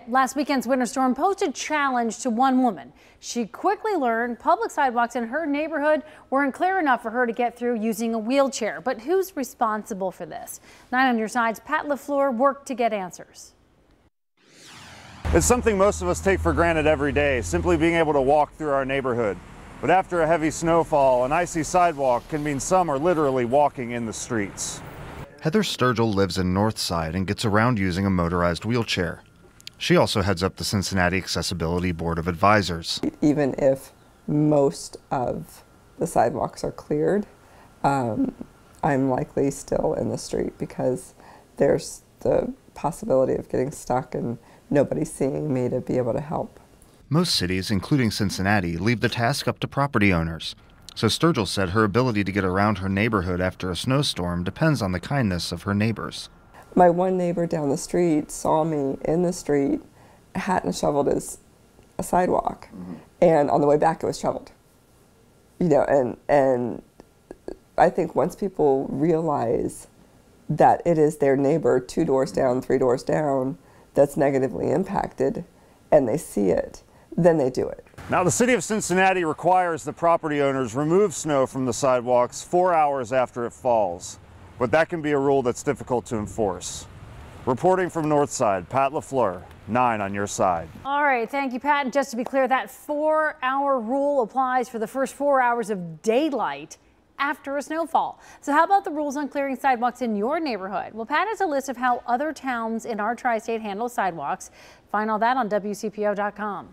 Last weekend's winter storm posed a challenge to one woman. She quickly learned public sidewalks in her neighborhood weren't clear enough for her to get through using a wheelchair. But who's responsible for this? 9 on your side's Pat LaFleur worked to get answers. It's something most of us take for granted every day, simply being able to walk through our neighborhood. But after a heavy snowfall, an icy sidewalk can mean some are literally walking in the streets. Heather Sturgill lives in Northside and gets around using a motorized wheelchair. She also heads up the Cincinnati Accessibility Board of Advisors. Even if most of the sidewalks are cleared, I'm likely still in the street because there's the possibility of getting stuck and nobody seeing me to be able to help. Most cities, including Cincinnati, leave the task up to property owners. So Sturgill said her ability to get around her neighborhood after a snowstorm depends on the kindness of her neighbors. My one neighbor down the street saw me in the street, hadn't shoveled a sidewalk, and on the way back it was shoveled. You know, and I think once people realize that it is their neighbor 2 doors down, 3 doors down that's negatively impacted, and they see it, then they do it. Now, the city of Cincinnati requires the property owners remove snow from the sidewalks 4 hours after it falls. But that can be a rule that's difficult to enforce. Reporting from Northside, Pat LaFleur, 9 on your side. All right, thank you, Pat. And just to be clear, that 4-hour rule applies for the first 4 hours of daylight after a snowfall. So how about the rules on clearing sidewalks in your neighborhood? Well, Pat has a list of how other towns in our tri-state handle sidewalks. Find all that on WCPO.com.